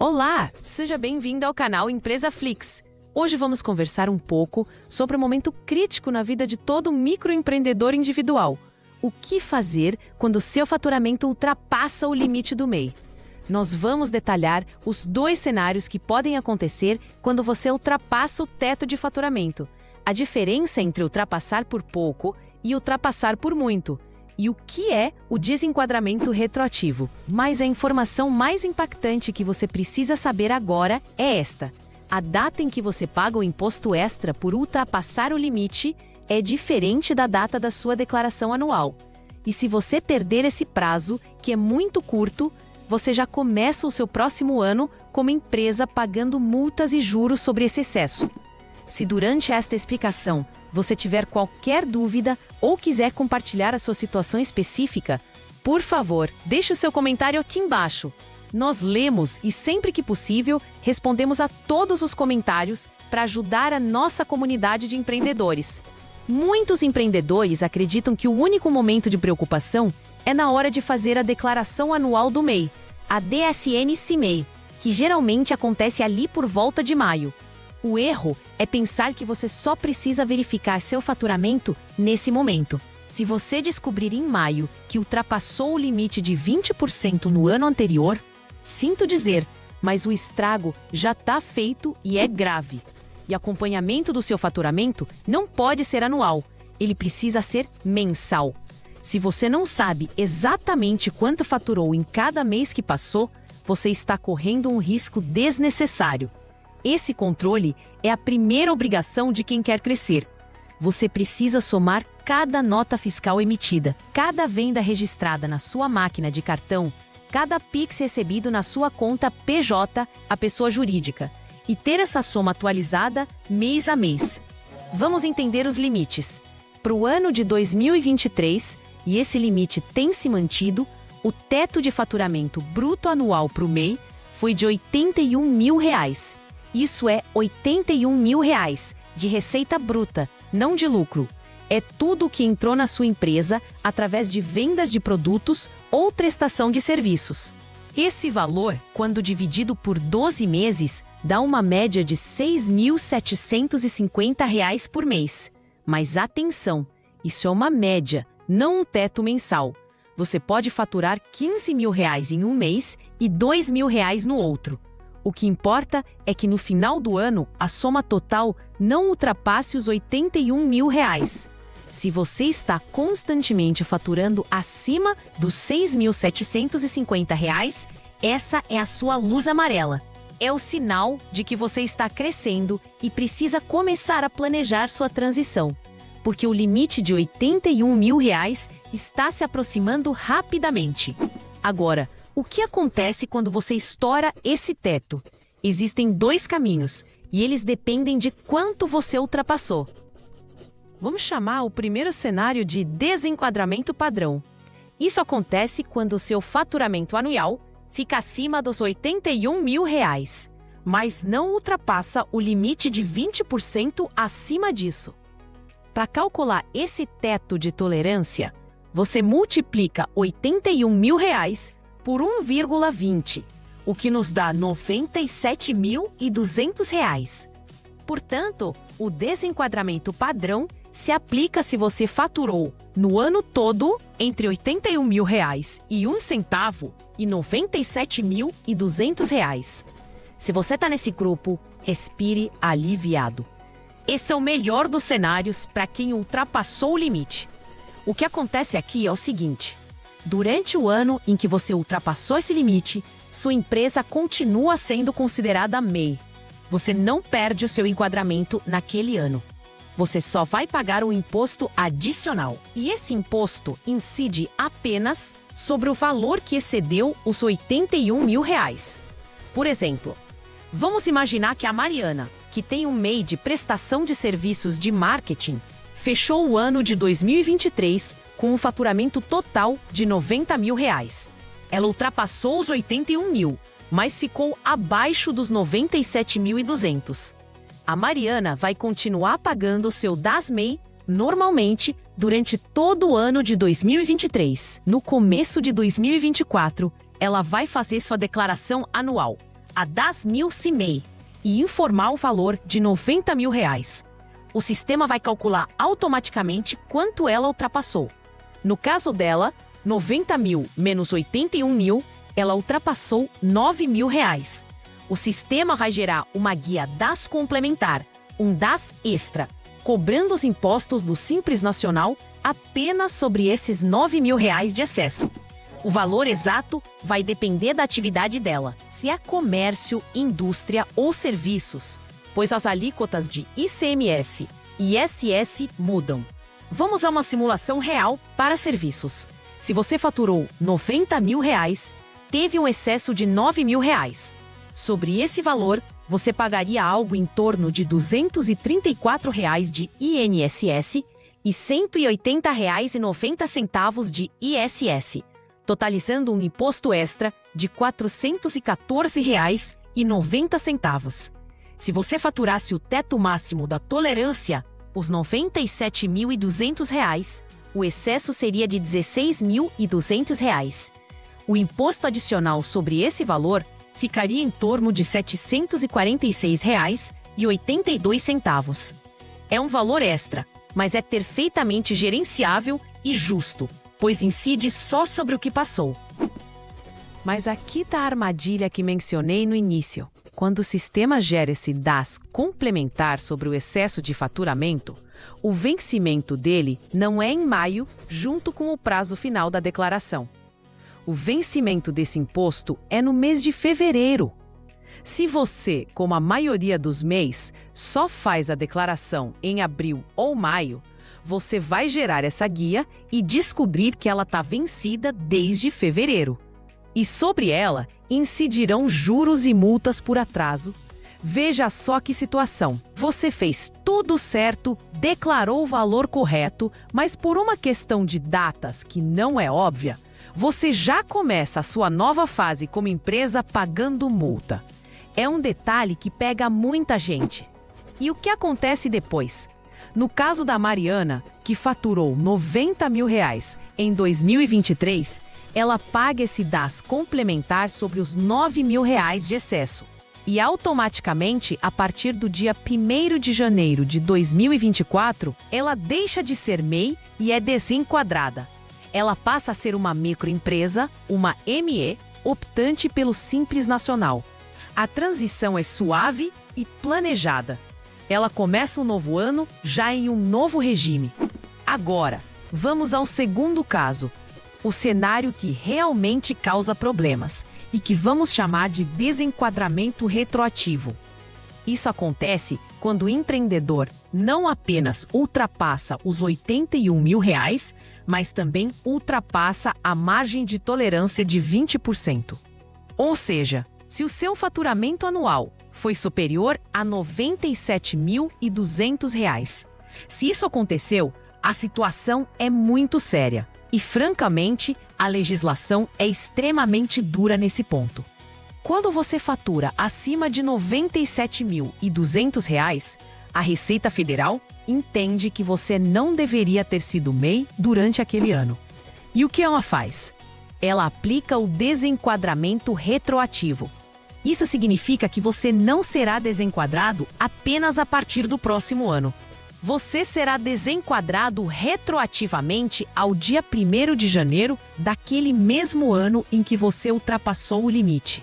Olá, seja bem-vindo ao canal Empresa Flix. Hoje vamos conversar um pouco sobre um momento crítico na vida de todo microempreendedor individual. O que fazer quando o seu faturamento ultrapassa o limite do MEI? Nós vamos detalhar os dois cenários que podem acontecer quando você ultrapassa o teto de faturamento. A diferença entre ultrapassar por pouco e ultrapassar por muito. E o que é o desenquadramento retroativo? Mas a informação mais impactante que você precisa saber agora é esta. A data em que você paga o imposto extra por ultrapassar o limite é diferente da data da sua declaração anual. E se você perder esse prazo, que é muito curto, você já começa o seu próximo ano como empresa pagando multas e juros sobre esse excesso. Se durante esta explicação você tiver qualquer dúvida ou quiser compartilhar a sua situação específica, por favor, deixe o seu comentário aqui embaixo. Nós lemos e, sempre que possível, respondemos a todos os comentários para ajudar a nossa comunidade de empreendedores. Muitos empreendedores acreditam que o único momento de preocupação é na hora de fazer a declaração anual do MEI, a DSN-CIMEI, que geralmente acontece ali por volta de maio. O erro é pensar que você só precisa verificar seu faturamento nesse momento. Se você descobrir em maio que ultrapassou o limite de 20% no ano anterior, sinto dizer, mas o estrago já está feito e é grave. E acompanhamento do seu faturamento não pode ser anual, ele precisa ser mensal. Se você não sabe exatamente quanto faturou em cada mês que passou, você está correndo um risco desnecessário. Esse controle é a primeira obrigação de quem quer crescer. Você precisa somar cada nota fiscal emitida, cada venda registrada na sua máquina de cartão, cada Pix recebido na sua conta PJ, a pessoa jurídica, e ter essa soma atualizada mês a mês. Vamos entender os limites. Para o ano de 2023, e esse limite tem se mantido, o teto de faturamento bruto anual para o MEI foi de R$ 81 mil. Isso é R$ 81 mil de receita bruta, não de lucro. É tudo o que entrou na sua empresa através de vendas de produtos ou prestação de serviços. Esse valor, quando dividido por 12 meses, dá uma média de R$ 6.750 por mês. Mas atenção, isso é uma média, não um teto mensal. Você pode faturar R$ 15 mil em um mês e R$ 2 mil no outro. O que importa é que no final do ano, a soma total não ultrapasse os R$ 81 mil. Se você está constantemente faturando acima dos R$ 6.750, essa é a sua luz amarela. É o sinal de que você está crescendo e precisa começar a planejar sua transição, porque o limite de R$ 81 mil está se aproximando rapidamente. Agora, o que acontece quando você estoura esse teto? Existem dois caminhos, e eles dependem de quanto você ultrapassou. Vamos chamar o primeiro cenário de desenquadramento padrão. Isso acontece quando o seu faturamento anual fica acima dos R$ 81 mil, mas não ultrapassa o limite de 20% acima disso. Para calcular esse teto de tolerância, você multiplica R$ 81 mil por 1,20, o que nos dá R$ 97.200. Portanto, o desenquadramento padrão se aplica se você faturou no ano todo entre R$ 81 mil e um centavo e R$ 97.200. Se você está nesse grupo, respire aliviado. Esse é o melhor dos cenários para quem ultrapassou o limite. O que acontece aqui é o seguinte: durante o ano em que você ultrapassou esse limite, sua empresa continua sendo considerada MEI. Você não perde o seu enquadramento naquele ano. Você só vai pagar um imposto adicional. E esse imposto incide apenas sobre o valor que excedeu os R$ 81 mil. Por exemplo, vamos imaginar que a Mariana, que tem um MEI de prestação de serviços de marketing, fechou o ano de 2023 com um faturamento total de R$ 90 mil. Ela ultrapassou os 81 mil, mas ficou abaixo dos 97.200. A Mariana vai continuar pagando o seu DAS-MEI normalmente durante todo o ano de 2023. No começo de 2024, ela vai fazer sua declaração anual. a 10.000 CMEI e informar o valor de R$ 90.000. O sistema vai calcular automaticamente quanto ela ultrapassou. No caso dela, 90.000 menos 81.000, ela ultrapassou R$ 9.000. O sistema vai gerar uma guia DAS complementar, um DAS extra, cobrando os impostos do Simples Nacional apenas sobre esses R$ 9.000 de excesso. O valor exato vai depender da atividade dela, se é comércio, indústria ou serviços, pois as alíquotas de ICMS e ISS mudam. Vamos a uma simulação real para serviços. Se você faturou R$ 90.000, teve um excesso de R$ 9.000. Sobre esse valor, você pagaria algo em torno de R$ 234 de INSS e R$ 180,90 de ISS, totalizando um imposto extra de R$ 414,90. Se você faturasse o teto máximo da tolerância, os R$ 97.200, o excesso seria de R$ 16.200. O imposto adicional sobre esse valor ficaria em torno de R$ 746,82. É um valor extra, mas é perfeitamente gerenciável e justo, pois incide só sobre o que passou. Mas aqui está a armadilha que mencionei no início. Quando o sistema gera esse DAS complementar sobre o excesso de faturamento, o vencimento dele não é em maio, junto com o prazo final da declaração. O vencimento desse imposto é no mês de fevereiro. Se você, como a maioria dos MEIs, só faz a declaração em abril ou maio, você vai gerar essa guia e descobrir que ela está vencida desde fevereiro. E sobre ela incidirão juros e multas por atraso. Veja só que situação. Você fez tudo certo, declarou o valor correto, mas por uma questão de datas que não é óbvia, você já começa a sua nova fase como empresa pagando multa. É um detalhe que pega muita gente. E o que acontece depois? No caso da Mariana, que faturou R$ 90.000 em 2023, ela paga esse DAS complementar sobre os R$ 9.000 de excesso. E automaticamente, a partir do dia 1º de janeiro de 2024, ela deixa de ser MEI e é desenquadrada. Ela passa a ser uma microempresa, uma ME, optante pelo Simples Nacional. A transição é suave e planejada. Ela começa um novo ano já em um novo regime. Agora, vamos ao segundo caso. O cenário que realmente causa problemas e que vamos chamar de desenquadramento retroativo. Isso acontece quando o empreendedor não apenas ultrapassa os R$ 81.000, mas também ultrapassa a margem de tolerância de 20%. Ou seja, se o seu faturamento anual foi superior a R$ 97.200, se isso aconteceu, a situação é muito séria. E, francamente, a legislação é extremamente dura nesse ponto. Quando você fatura acima de R$ 97.200, a Receita Federal entende que você não deveria ter sido MEI durante aquele ano. E o que ela faz? Ela aplica o desenquadramento retroativo. Isso significa que você não será desenquadrado apenas a partir do próximo ano. Você será desenquadrado retroativamente ao dia 1º de janeiro daquele mesmo ano em que você ultrapassou o limite.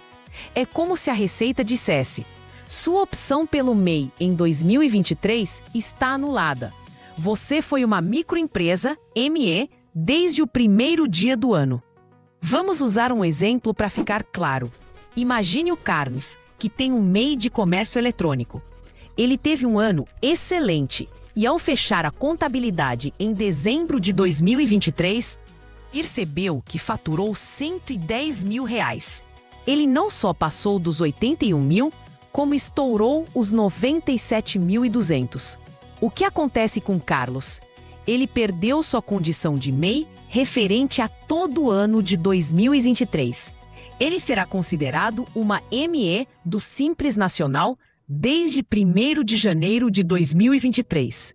É como se a Receita dissesse: sua opção pelo MEI em 2023 está anulada. Você foi uma microempresa, ME, desde o 1º dia do ano. Vamos usar um exemplo para ficar claro. Imagine o Carlos, que tem um MEI de comércio eletrônico. Ele teve um ano excelente e, ao fechar a contabilidade em dezembro de 2023, percebeu que faturou R$ 110.000. Ele não só passou dos 81.000, como estourou os 97.200. O que acontece com Carlos? Ele perdeu sua condição de MEI referente a todo o ano de 2023. Ele será considerado uma ME do Simples Nacional desde 1º de janeiro de 2023.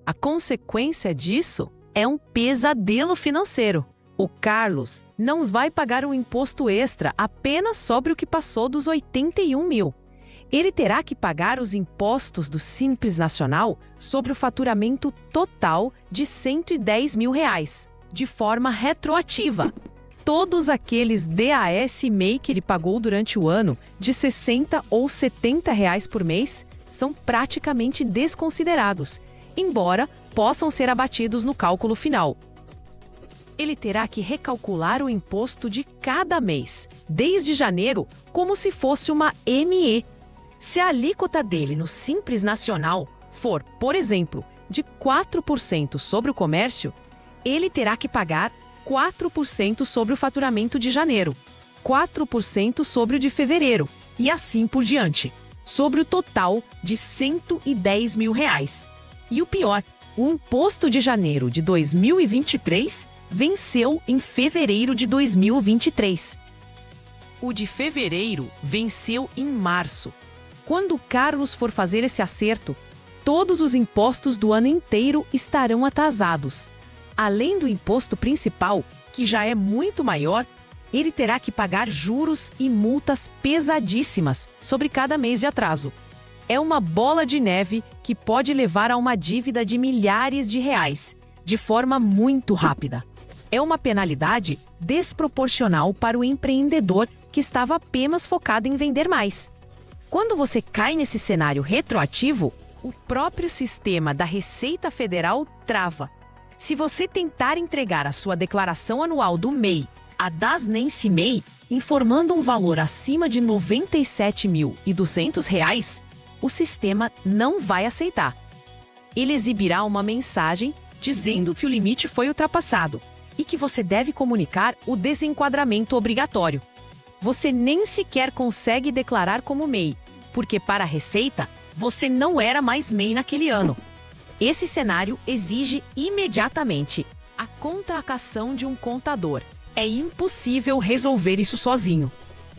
A consequência disso é um pesadelo financeiro. O Carlos não vai pagar um imposto extra apenas sobre o que passou dos 81 mil. Ele terá que pagar os impostos do Simples Nacional sobre o faturamento total de 110 mil reais, de forma retroativa. Todos aqueles DAS/MEI que ele pagou durante o ano, de 60 ou 70 reais por mês, são praticamente desconsiderados, embora possam ser abatidos no cálculo final. Ele terá que recalcular o imposto de cada mês, desde janeiro, como se fosse uma ME. Se a alíquota dele no Simples Nacional for, por exemplo, de 4% sobre o comércio, ele terá que pagar 4% sobre o faturamento de janeiro, 4% sobre o de fevereiro e assim por diante, sobre o total de 110 mil reais. E o pior, o imposto de janeiro de 2023 venceu em fevereiro de 2023. O de fevereiro venceu em março. Quando o Carlos for fazer esse acerto, todos os impostos do ano inteiro estarão atrasados. Além do imposto principal, que já é muito maior, ele terá que pagar juros e multas pesadíssimas sobre cada mês de atraso. É uma bola de neve que pode levar a uma dívida de milhares de reais, de forma muito rápida. É uma penalidade desproporcional para o empreendedor que estava apenas focado em vender mais. Quando você cai nesse cenário retroativo, o próprio sistema da Receita Federal trava. Se você tentar entregar a sua declaração anual do MEI, a DAS/MEI, informando um valor acima de R$ 97.200, o sistema não vai aceitar. Ele exibirá uma mensagem dizendo que o limite foi ultrapassado e que você deve comunicar o desenquadramento obrigatório. Você nem sequer consegue declarar como MEI, porque para a Receita, você não era mais MEI naquele ano. Esse cenário exige imediatamente a contratação de um contador. É impossível resolver isso sozinho.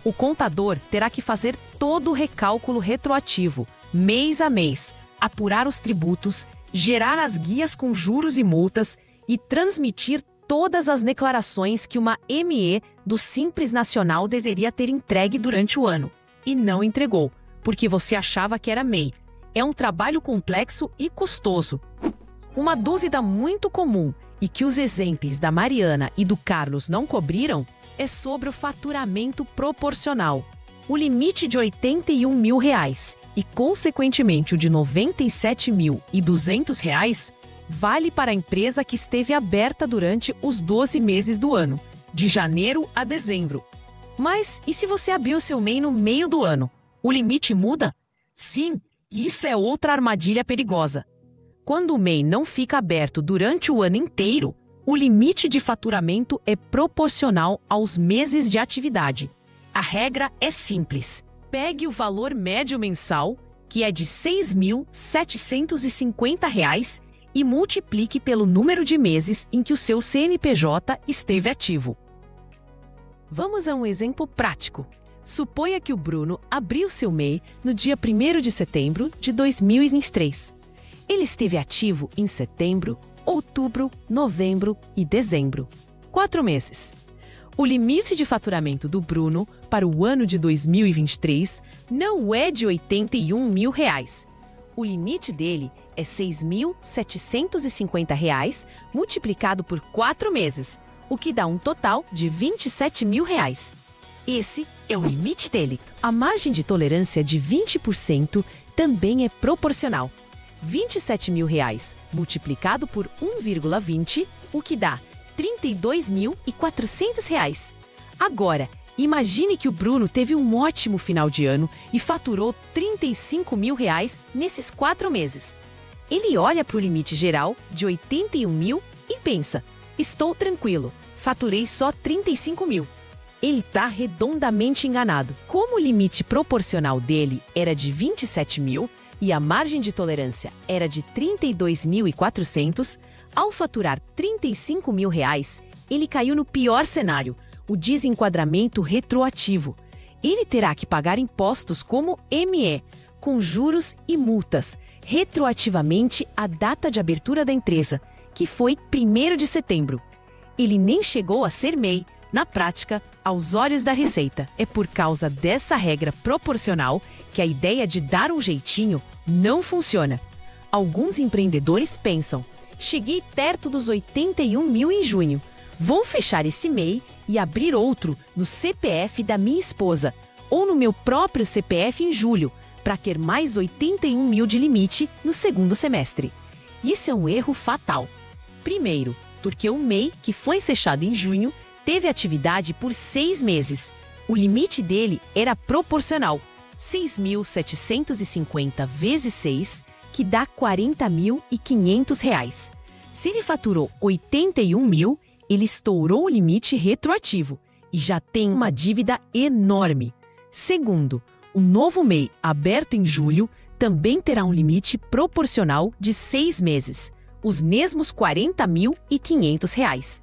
O contador terá que fazer todo o recálculo retroativo, mês a mês, apurar os tributos, gerar as guias com juros e multas e transmitir todas as declarações que uma ME do Simples Nacional deveria ter entregue durante o ano. E não entregou, porque você achava que era MEI. É um trabalho complexo e custoso. Uma dúvida muito comum e que os exemplos da Mariana e do Carlos não cobriram é sobre o faturamento proporcional. O limite de R$ 81 mil e, consequentemente, o de R$ 97.200 vale para a empresa que esteve aberta durante os 12 meses do ano, de janeiro a dezembro. Mas e se você abrir o seu MEI no meio do ano? O limite muda? Sim, isso é outra armadilha perigosa. Quando o MEI não fica aberto durante o ano inteiro, o limite de faturamento é proporcional aos meses de atividade. A regra é simples. Pegue o valor médio mensal, que é de R$ 6.750, e multiplique pelo número de meses em que o seu CNPJ esteve ativo. Vamos a um exemplo prático. Suponha que o Bruno abriu seu MEI no dia 1º de setembro de 2023. Ele esteve ativo em setembro, outubro, novembro e dezembro. 4 meses. O limite de faturamento do Bruno para o ano de 2023 não é de R$ 81 mil. O limite dele é R$ 6.750 multiplicado por 4 meses, o que dá um total de R$ 27 mil. Esse é o limite dele. A margem de tolerância de 20% também é proporcional. R$ 27 mil multiplicado por 1,20, o que dá R$ 32.400. Agora, imagine que o Bruno teve um ótimo final de ano e faturou R$ 35 mil nesses 4 meses. Ele olha para o limite geral de 81 mil e pensa: estou tranquilo, faturei só 35 mil. Ele está redondamente enganado. Como o limite proporcional dele era de 27 mil e a margem de tolerância era de 32.400, ao faturar 35 mil ele caiu no pior cenário, o desenquadramento retroativo. Ele terá que pagar impostos como ME, com juros e multas, retroativamente à data de abertura da empresa, que foi 1º de setembro. Ele nem chegou a ser MEI. Na prática, aos olhos da Receita, é por causa dessa regra proporcional que a ideia de dar um jeitinho não funciona. Alguns empreendedores pensam: cheguei perto dos 81 mil em junho, vou fechar esse MEI e abrir outro no CPF da minha esposa ou no meu próprio CPF em julho, para ter mais 81 mil de limite no segundo semestre. Isso é um erro fatal. Primeiro, porque o MEI, que foi fechado em junho, teve atividade por 6 meses. O limite dele era proporcional, 6.750 vezes 6, que dá R$ 40.500. Se ele faturou 81 mil, ele estourou o limite retroativo e já tem uma dívida enorme. Segundo, o novo MEI aberto em julho também terá um limite proporcional de 6 meses, os mesmos R$ 40.500.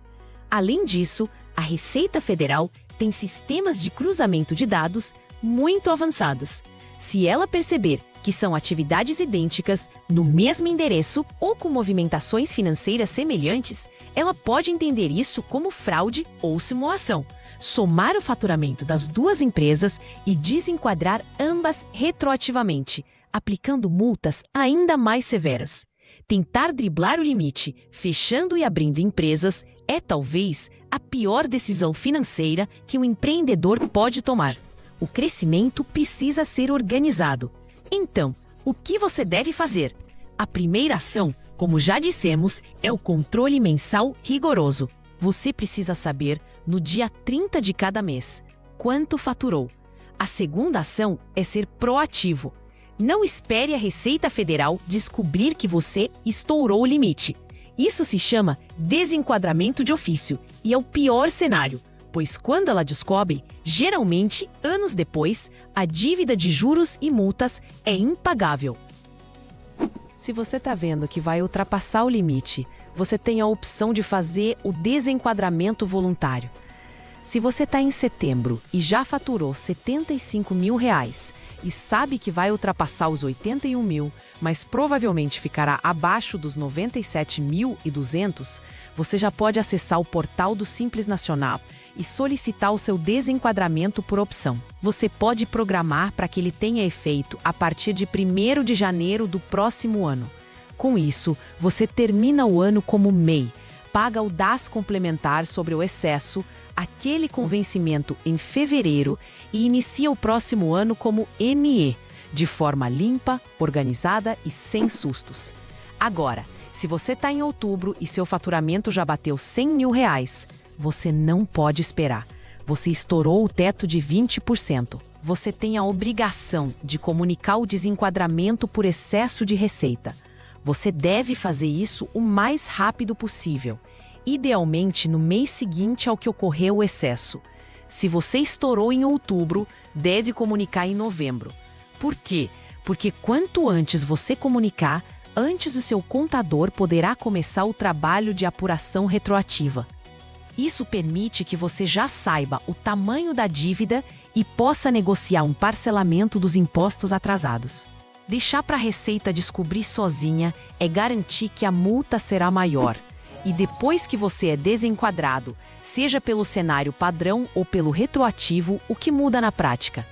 Além disso, a Receita Federal tem sistemas de cruzamento de dados muito avançados. Se ela perceber que são atividades idênticas, no mesmo endereço ou com movimentações financeiras semelhantes, ela pode entender isso como fraude ou simulação, somar o faturamento das duas empresas e desenquadrar ambas retroativamente, aplicando multas ainda mais severas. Tentar driblar o limite, fechando e abrindo empresas, é talvez a pior decisão financeira que um empreendedor pode tomar. O crescimento precisa ser organizado. Então, o que você deve fazer? A primeira ação, como já dissemos, é o controle mensal rigoroso. Você precisa saber, no dia 30 de cada mês, quanto faturou. A segunda ação é ser proativo. Não espere a Receita Federal descobrir que você estourou o limite. Isso se chama desenquadramento de ofício e é o pior cenário, pois quando ela descobre, geralmente, anos depois, a dívida de juros e multas é impagável. Se você está vendo que vai ultrapassar o limite, você tem a opção de fazer o desenquadramento voluntário. Se você está em setembro e já faturou R$ 75 mil e sabe que vai ultrapassar os 81 mil, mas provavelmente ficará abaixo dos 97.200, você já pode acessar o portal do Simples Nacional e solicitar o seu desenquadramento por opção. Você pode programar para que ele tenha efeito a partir de 1º de janeiro do próximo ano. Com isso, você termina o ano como MEI, paga o DAS complementar sobre o excesso, aquele com vencimento em fevereiro, e inicia o próximo ano como ME, de forma limpa, organizada e sem sustos. Agora, se você está em outubro e seu faturamento já bateu R$ 100 mil, você não pode esperar. Você estourou o teto de 20%. Você tem a obrigação de comunicar o desenquadramento por excesso de receita. Você deve fazer isso o mais rápido possível, idealmente no mês seguinte ao que ocorreu o excesso. Se você estourou em outubro, deve comunicar em novembro. Por quê? Porque quanto antes você comunicar, antes o seu contador poderá começar o trabalho de apuração retroativa. Isso permite que você já saiba o tamanho da dívida e possa negociar um parcelamento dos impostos atrasados. Deixar para a Receita descobrir sozinha é garantir que a multa será maior. E depois que você é desenquadrado, seja pelo cenário padrão ou pelo retroativo, o que muda na prática?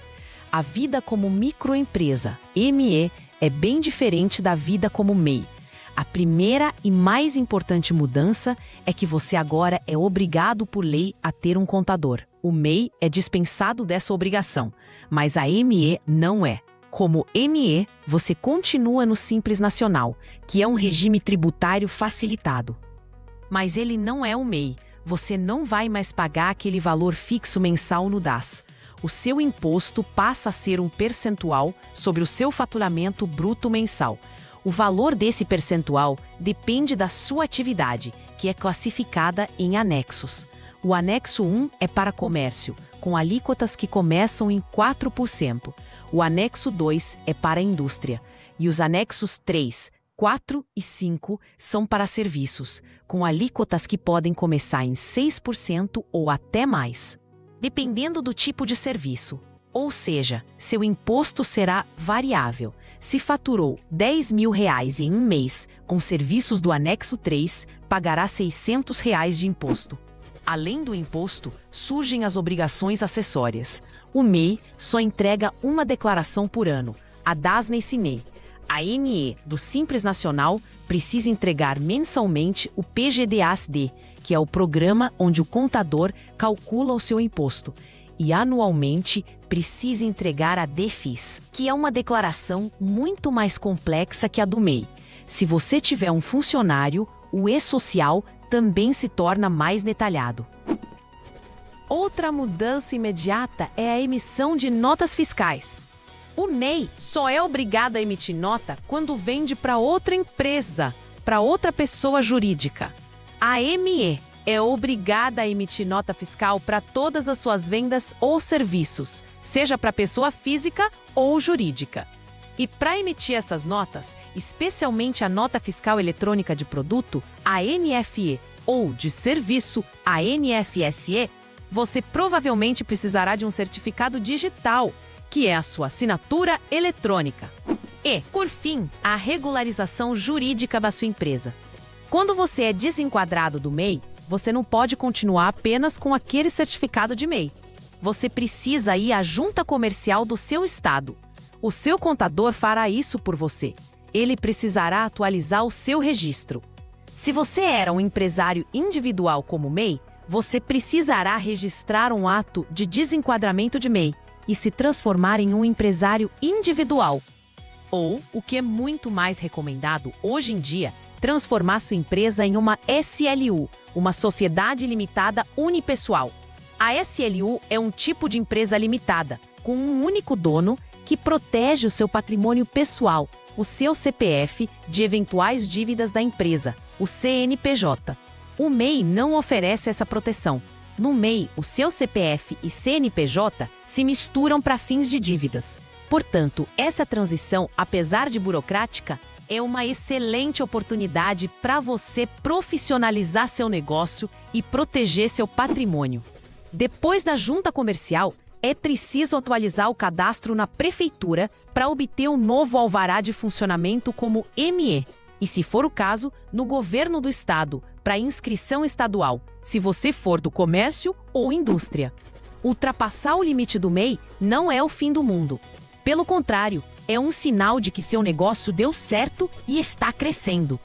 A vida como microempresa, ME, é bem diferente da vida como MEI. A primeira e mais importante mudança é que você agora é obrigado por lei a ter um contador. O MEI é dispensado dessa obrigação, mas a ME não é. Como ME, você continua no Simples Nacional, que é um regime tributário facilitado. Mas ele não é um MEI. Você não vai mais pagar aquele valor fixo mensal no DAS. O seu imposto passa a ser um percentual sobre o seu faturamento bruto mensal. O valor desse percentual depende da sua atividade, que é classificada em anexos. O anexo 1 é para comércio, com alíquotas que começam em 4%. O anexo 2 é para a indústria. E os anexos 3, 4 e 5 são para serviços, com alíquotas que podem começar em 6% ou até mais, dependendo do tipo de serviço. Ou seja, seu imposto será variável. Se faturou R$ 10 mil em um mês com serviços do anexo 3, pagará R$ 600 de imposto. Além do imposto, surgem as obrigações acessórias. O MEI só entrega uma declaração por ano, a DASME-SINEI. A NE do Simples Nacional precisa entregar mensalmente o PGD-ASD, que é o programa onde o contador calcula o seu imposto. E anualmente precisa entregar a DEFIS, que é uma declaração muito mais complexa que a do MEI. Se você tiver um funcionário, o E-Social também se torna mais detalhado. Outra mudança imediata é a emissão de notas fiscais. O NEI só é obrigado a emitir nota quando vende para outra empresa, para outra pessoa jurídica. A ME é obrigada a emitir nota fiscal para todas as suas vendas ou serviços, seja para pessoa física ou jurídica. E para emitir essas notas, especialmente a nota fiscal eletrônica de produto, a NFE, ou de serviço, a NFSE, você provavelmente precisará de um certificado digital, que é a sua assinatura eletrônica. E, por fim, a regularização jurídica da sua empresa. Quando você é desenquadrado do MEI, você não pode continuar apenas com aquele certificado de MEI. Você precisa ir à junta comercial do seu estado. O seu contador fará isso por você. Ele precisará atualizar o seu registro. Se você era um empresário individual como MEI, você precisará registrar um ato de desenquadramento de MEI e se transformar em um empresário individual. Ou, o que é muito mais recomendado hoje em dia, transformar sua empresa em uma SLU, uma Sociedade Limitada Unipessoal. A SLU é um tipo de empresa limitada, com um único dono, que protege o seu patrimônio pessoal, o seu CPF, de eventuais dívidas da empresa, o CNPJ. O MEI não oferece essa proteção. No MEI, o seu CPF e CNPJ se misturam para fins de dívidas. Portanto, essa transição, apesar de burocrática, é uma excelente oportunidade para você profissionalizar seu negócio e proteger seu patrimônio. Depois da junta comercial, é preciso atualizar o cadastro na prefeitura para obter um novo alvará de funcionamento como ME. E, se for o caso, no governo do estado, para inscrição estadual, se você for do comércio ou indústria. Ultrapassar o limite do MEI não é o fim do mundo. Pelo contrário, é um sinal de que seu negócio deu certo e está crescendo.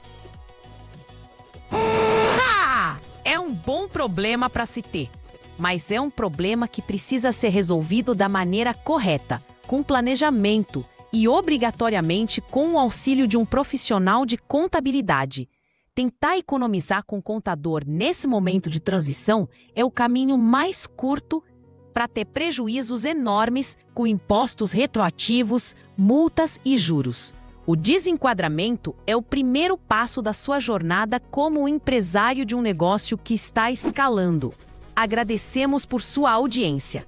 É um bom problema para se ter. Mas é um problema que precisa ser resolvido da maneira correta, com planejamento e, obrigatoriamente, com o auxílio de um profissional de contabilidade. Tentar economizar com o contador nesse momento de transição é o caminho mais curto para ter prejuízos enormes com impostos retroativos, multas e juros. O desenquadramento é o primeiro passo da sua jornada como empresário de um negócio que está escalando. Agradecemos por sua audiência.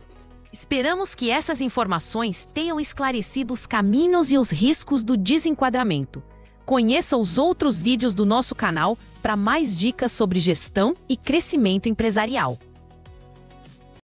Esperamos que essas informações tenham esclarecido os caminhos e os riscos do desenquadramento. Conheça os outros vídeos do nosso canal para mais dicas sobre gestão e crescimento empresarial.